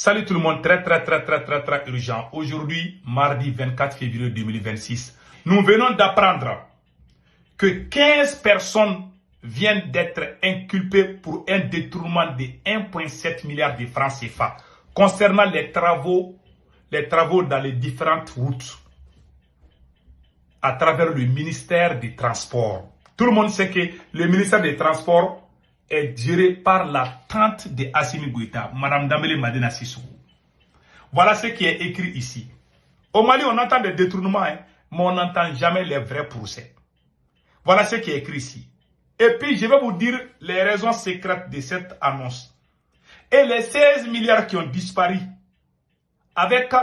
Salut tout le monde, très urgent. Aujourd'hui, mardi 24 février 2026, nous venons d'apprendre que 15 personnes viennent d'être inculpées pour un détournement de 1,7 milliard de francs CFA concernant les travaux dans les différentes routes à travers le ministère des Transports. Tout le monde sait que le ministère des Transports est géré par la tante de Assimi Goïta, Madame Dambélé Madina Sissoko. Voilà ce qui est écrit ici. Au Mali, on entend des détournements, mais on n'entend jamais les vrais procès. Voilà ce qui est écrit ici. Et puis, je vais vous dire les raisons secrètes de cette annonce. Et les 16 milliards qui ont disparu avec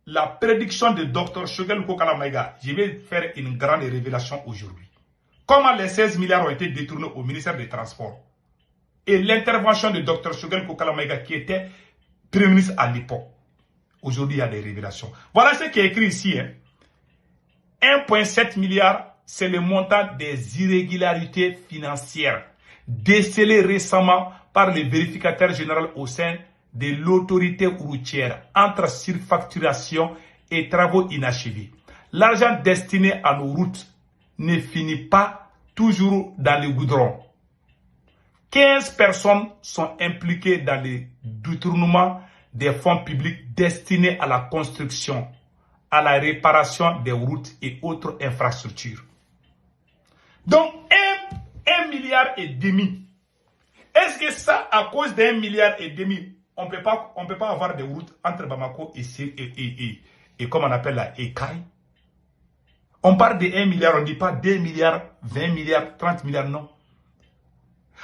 la prédiction de Dr Shogel Kokalamaïga, je vais faire une grande révélation aujourd'hui. Comment les 16 milliards ont été détournés au ministère des Transports. Et l'intervention de Dr Shogel Kokalamaïga qui était Premier ministre à l'époque. Aujourd'hui, il y a des révélations. Voilà ce qui est écrit ici. 1,7 milliard, c'est le montant des irrégularités financières décelées récemment par le vérificateur général au sein de l'autorité routière entre surfacturation et travaux inachevés. L'argent destiné à nos routes ne finit pas toujours dans le goudron. 15 personnes sont impliquées dans le détournement des fonds publics destinés à la construction, à la réparation des routes et autres infrastructures. Donc, 1,5 milliard. Est-ce que ça, à cause d'1,5 milliard, on ne peut pas avoir des routes entre Bamako et comme on appelle la Ekaï? On parle de 1 milliard, on ne dit pas 2 milliards, 20 milliards, 30 milliards, non.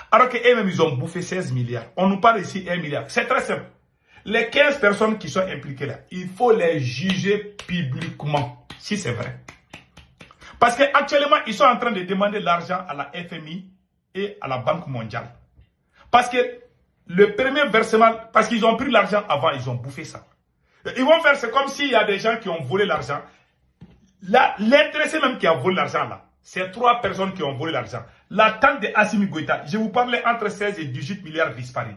Alors qu'eux-mêmes, ils ont bouffé 16 milliards. On nous parle ici 1 milliard. C'est très simple. Les 15 personnes qui sont impliquées là, il faut les juger publiquement, si c'est vrai. Parce qu'actuellement, ils sont en train de demander l'argent à la FMI et à la Banque mondiale. Parce que le premier versement, parce qu'ils ont pris l'argent avant, ils ont bouffé ça. Ils vont faire, c'est comme s'il y a des gens qui ont volé l'argent. L'intéressé même qui a volé l'argent là, c'est 3 personnes qui ont volé l'argent. La tante de Assimi Goïta, je vous parlais entre 16 et 18 milliards disparus.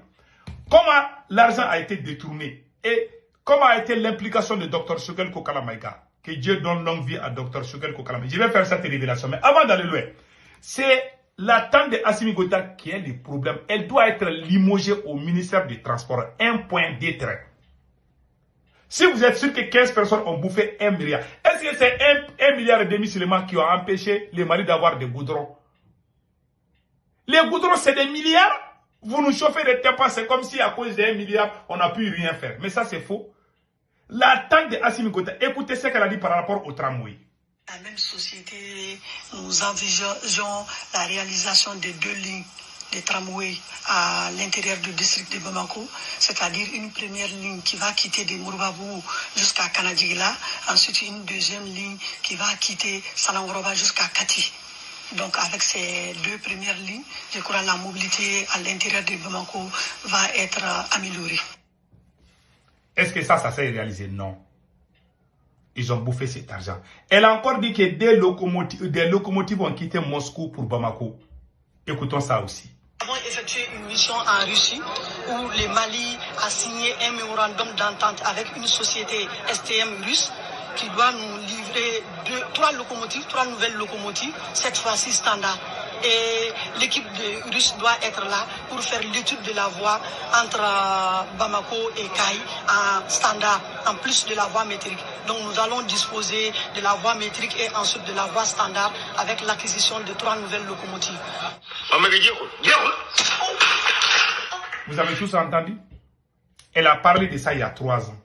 Comment l'argent a été détourné et comment a été l'implication de Dr Shogel Kokalamaïga. Que Dieu donne longue vie à Dr Shogel Kokalamaïga. Je vais faire cette révélation. Mais avant d'aller loin, c'est la tante de Assimi Goïta qui est le problème. Elle doit être limogée au ministère des Transports. Un point d'étrait. Si vous êtes sûr que 15 personnes ont bouffé 1 milliard, est-ce que c'est 1,5 milliard seulement qui ont empêché les Mali d'avoir des goudrons? Les goudrons, c'est des milliards. Vous nous chauffez des tapas, c'est comme si à cause d'1 milliard, on n'a pu rien faire. Mais ça, c'est faux. La tante de Assimi Goïta, écoutez ce qu'elle a dit par rapport au tramway. La même société, nous envisageons la réalisation de 2 lignes de tramway à l'intérieur du district de Bamako, c'est-à-dire une première ligne qui va quitter de Mourababou jusqu'à Kanadjigila, ensuite une deuxième ligne qui va quitter Salangoroba jusqu'à Kati. Donc avec ces 2 premières lignes, je crois que la mobilité à l'intérieur de Bamako va être améliorée. Est-ce que ça s'est réalisé? Non. Ils ont bouffé cet argent. Elle a encore dit que des locomotives ont quitté Moscou pour Bamako. Écoutons ça aussi. Nous avons effectué une mission en Russie où le Mali a signé un mémorandum d'entente avec une société STM russe qui doit nous livrer 3 nouvelles locomotives, cette fois-ci standard. Et l'équipe de russe doit être là pour faire l'étude de la voie entre Bamako et Kaï en standard, en plus de la voie métrique. Donc nous allons disposer de la voie métrique et ensuite de la voie standard avec l'acquisition de 3 nouvelles locomotives. Vous avez tous entendu? Elle a parlé de ça il y a 3 ans.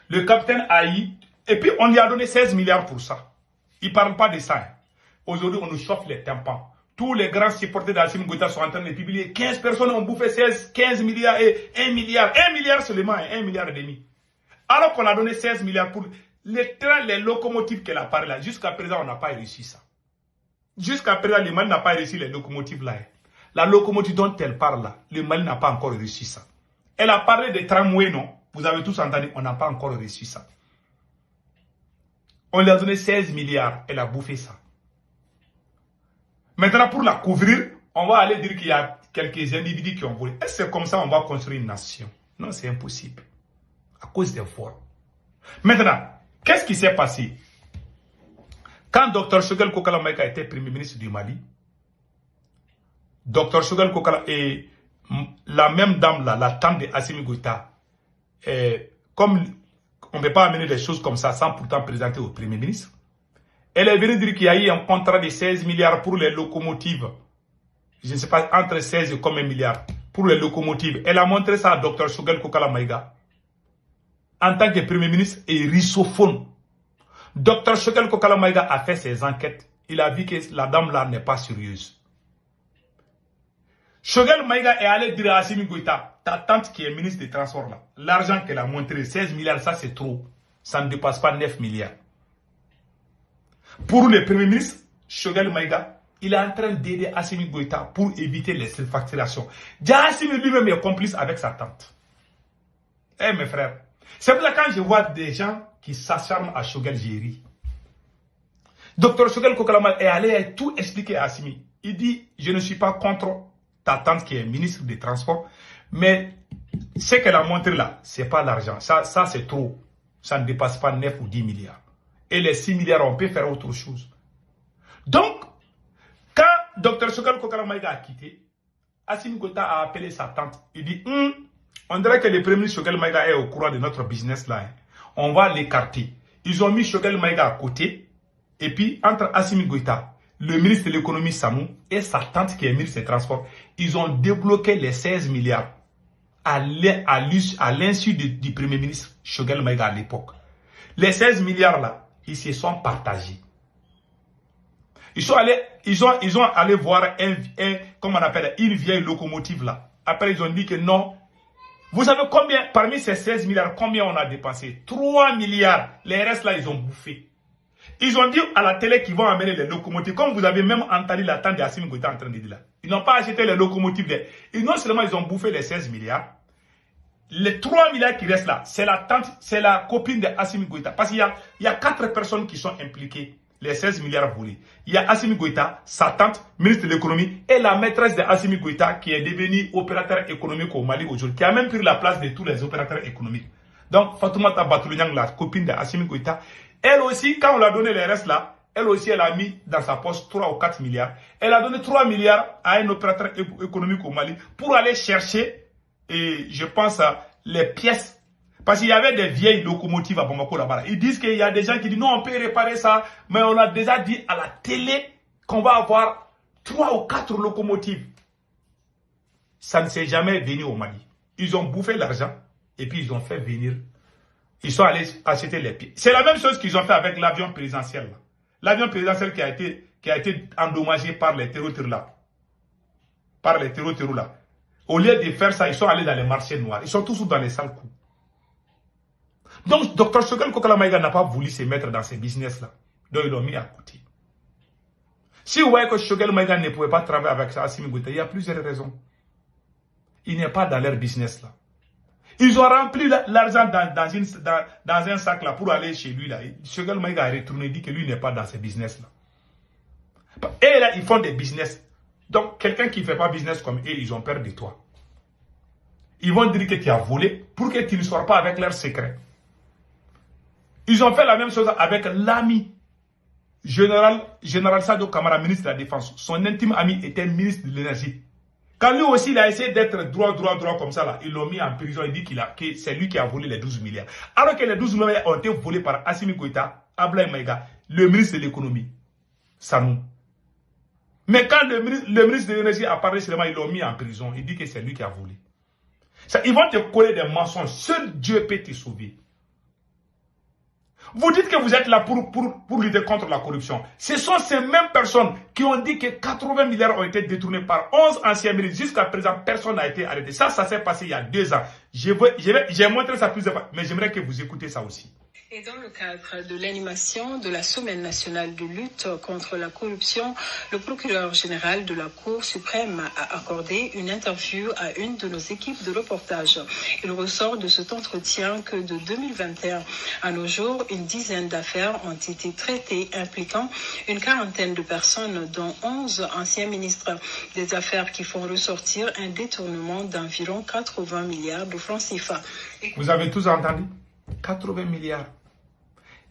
Le capitaine Aïe, et puis on lui a donné 16 milliards pour ça. Il ne parle pas de ça. Aujourd'hui, on nous chauffe les tympans. Tous les grands supporters d'Assimi Goïta sont en train de publier. 15 personnes ont bouffé 15 milliards et 1 milliard. 1 milliard seulement, 1 milliard et demi. Alors qu'on a donné 16 milliards pour les trains, les locomotives qu'elle a parlé là. Jusqu'à présent, on n'a pas réussi ça. Jusqu'à présent, le Mali n'a pas réussi les locomotives là. La locomotive dont elle parle là, le Mali n'a pas encore réussi ça. Elle a parlé des tramways, non? Vous avez tous entendu, on n'a pas encore réussi ça. On lui a donné 16 milliards, elle a bouffé ça. Maintenant, pour la couvrir, on va aller dire qu'il y a quelques individus qui ont volé. Est-ce que c'est comme ça qu'on va construire une nation? Non, c'est impossible. À cause des vols. Maintenant, qu'est-ce qui s'est passé? Quand Dr Choguel Kokala Maïga était Premier ministre du Mali, Dr Choguel Kokala et la même dame là, la tante de Assimi Goïta, comme on ne peut pas amener des choses comme ça sans pourtant présenter au Premier ministre, elle est venue dire qu'il y a eu un contrat de 16 milliards pour les locomotives. Je ne sais pas, entre 16 et combien de milliards pour les locomotives. Elle a montré ça à Dr Choguel Kokala Maïga en tant que Premier ministre et russophone. Dr Choguel Kokala Maïga a fait ses enquêtes. Il a vu que la dame là n'est pas sérieuse. Choguel Maïga est allé dire à Assimi Goïta, ta tante qui est ministre des Transports là, l'argent qu'elle a montré, 16 milliards, ça c'est trop. Ça ne dépasse pas 9 milliards. Pour le Premier ministre, Choguel Maïga, il est en train d'aider Assimi Goïta pour éviter les surfacturations. Déjà Assimi lui-même est complice avec sa tante. Eh mes frères, c'est pour ça quand je vois des gens qui s'acharnent à Choguel Géry. Docteur Choguel Kokala Maïga est allé tout expliquer à Assimi. Il dit, je ne suis pas contre ta tante qui est ministre des Transports, mais ce qu'elle a montré là, ce n'est pas l'argent. Ça c'est trop. Ça ne dépasse pas 9 ou 10 milliards. Et les 6 milliards, on peut faire autre chose. Donc, quand Dr Choguel Kokala Maïga a quitté, Assimi Goïta a appelé sa tante. Il dit, on dirait que le Premier ministre Choguel Maïga est au courant de notre business là. On va l'écarter. Ils ont mis Choguel Maïga à côté. Et puis, entre Assimi Goïta, le ministre de l'économie Samou et sa tante qui est ministre des Transports, ils ont débloqué les 16 milliards à l'insu du Premier ministre Choguel Maïga à l'époque. Les 16 milliards là, ils se sont partagés. Ils sont allés voir comment on appelle, une vieille locomotive là. Après, ils ont dit que non. Vous savez combien, parmi ces 16 milliards, combien on a dépensé? 3 milliards. Les restes là, ils ont bouffé. Ils ont dit à la télé qu'ils vont amener les locomotives. Comme vous avez même entendu la tante d'Assimi Goïta en train de dire là. Ils n'ont pas acheté les locomotives. Non seulement ils ont bouffé les 16 milliards. Les 3 milliards qui restent là, c'est la tante, c'est la copine d'Assimi Goïta. Parce qu'il y a 4 personnes qui sont impliquées. Les 16 milliards volés. Il y a Assimi Goïta, sa tante, ministre de l'économie, et la maîtresse d'Assimi Goïta qui est devenue opérateur économique au Mali aujourd'hui, qui a même pris la place de tous les opérateurs économiques. Donc, Fatoumata Batoulou-Niang, la copine d'Assimi Goïta, elle aussi, quand on lui a donné les restes là, elle aussi, elle a mis dans sa poche 3 ou 4 milliards. Elle a donné 3 milliards à un opérateur économique au Mali pour aller chercher, et je pense, les pièces. Parce qu'il y avait des vieilles locomotives à Bamako là-bas. Ils disent qu'il y a des gens qui disent non, on peut réparer ça, mais on a déjà dit à la télé qu'on va avoir 3 ou 4 locomotives. Ça ne s'est jamais venu au Mali. Ils ont bouffé l'argent et puis ils ont fait venir. Ils sont allés acheter les pieds. C'est la même chose qu'ils ont fait avec l'avion présidentiel. L'avion présidentiel qui a été endommagé par les terreaux là. Par les terreaux là. Au lieu de faire ça, ils sont allés dans les marchés noirs. Ils sont toujours dans les sales coups. Donc, Dr Choguel Kokala Maïga n'a pas voulu se mettre dans ces business-là. Donc, ils l'ont mis à côté. Si vous voyez que Choguel Maïga ne pouvait pas travailler avec Assimi Goïta, il y a plusieurs raisons. Il n'est pas dans leur business-là. Ils ont rempli l'argent dans un sac là pour aller chez lui. Là. Choguel Maïga a retourné et dit que lui n'est pas dans ces business-là. Et là, ils font des business. Donc, quelqu'un qui ne fait pas business comme eux, ils ont peur de toi. Ils vont dire que tu as volé pour que tu ne sois pas avec leurs secrets. Ils ont fait la même chose avec l'ami général Sadio Kamara, ministre de la Défense. Son intime ami était ministre de l'Énergie. Quand lui aussi il a essayé d'être droit comme ça, là, ils l'ont mis en prison. Il dit que c'est lui qui a volé les 12 milliards. Alors que les 12 milliards ont été volés par Assimi Goïta, Ablaye Maïga, le ministre de l'économie, Samou. Mais quand le ministre de l'Énergie a parlé seulement, ils l'ont mis en prison. Il dit que c'est lui qui a volé. Ça, ils vont te coller des mensonges. Seul Dieu peut te sauver. Vous dites que vous êtes là pour lutter contre la corruption. Ce sont ces mêmes personnes qui ont dit que 80 milliards ont été détournés par 11 anciens ministres. Jusqu'à présent, personne n'a été arrêté. Ça s'est passé il y a 2 ans. J'ai montré ça plusieurs fois, mais j'aimerais que vous écoutez ça aussi. Et dans le cadre de l'animation de la Semaine nationale de lutte contre la corruption, le procureur général de la Cour suprême a accordé une interview à une de nos équipes de reportage. Il ressort de cet entretien que de 2021 à nos jours, une dizaine d'affaires ont été traitées impliquant une quarantaine de personnes, dont 11 anciens ministres. Des affaires qui font ressortir un détournement d'environ 80 milliards de francs CFA. Vous avez tous entendu? 80 milliards.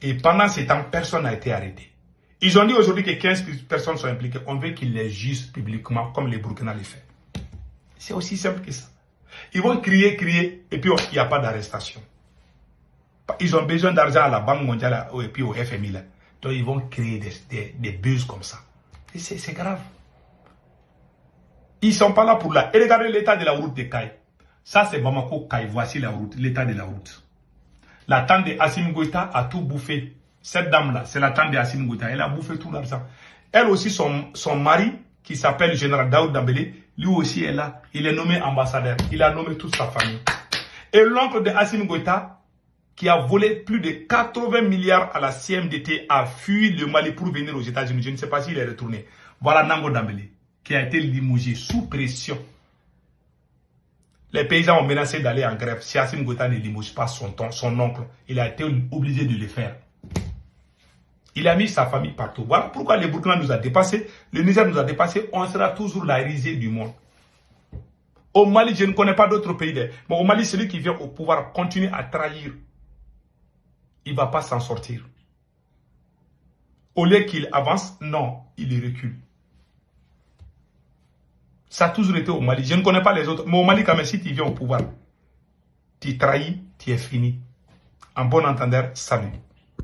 Et pendant ce temps, personne n'a été arrêté. Ils ont dit aujourd'hui que 15 personnes sont impliquées. On veut qu'ils les jugent publiquement comme les Burkina le fait. C'est aussi simple que ça. Ils vont crier, et puis il n'y a pas d'arrestation. Ils ont besoin d'argent à la Banque mondiale et puis au FMI. Là. Donc ils vont créer des buzz comme ça. Et c'est grave. Ils ne sont pas là pour là. Et regardez l'état de la route de Caille. Ça c'est Bamako Caille. Voici la route, l'état de la route. La tante de Assimi Goïta a tout bouffé. Cette dame-là, c'est la tante de Assimi Goïta. Elle a bouffé tout l'argent. Elle aussi, son mari, qui s'appelle général Daoud Dambélé, lui aussi est là. Il est nommé ambassadeur. Il a nommé toute sa famille. Et l'oncle de Assimi Goïta, qui a volé plus de 80 milliards à la CMDT, a fui le Mali pour venir aux États-Unis. Je ne sais pas s'il est retourné. Voilà Nango Dambélé, qui a été limogé sous pression. Les paysans ont menacé d'aller en grève. Si Assimi Goïta ne limoge pas son oncle, il a été obligé de le faire. Il a mis sa famille partout. Voilà pourquoi le Burkina nous a dépassés, le Niger nous a dépassés. On sera toujours la risée du monde. Au Mali, je ne connais pas d'autres pays. Mais au Mali, celui qui vient au pouvoir continue à trahir. Il ne va pas s'en sortir. Au lieu qu'il avance, non, il recule. Ça a toujours été au Mali. Je ne connais pas les autres. Mais au Mali, quand même, si tu viens au pouvoir, tu trahis, tu es fini. En bon entendeur, salut.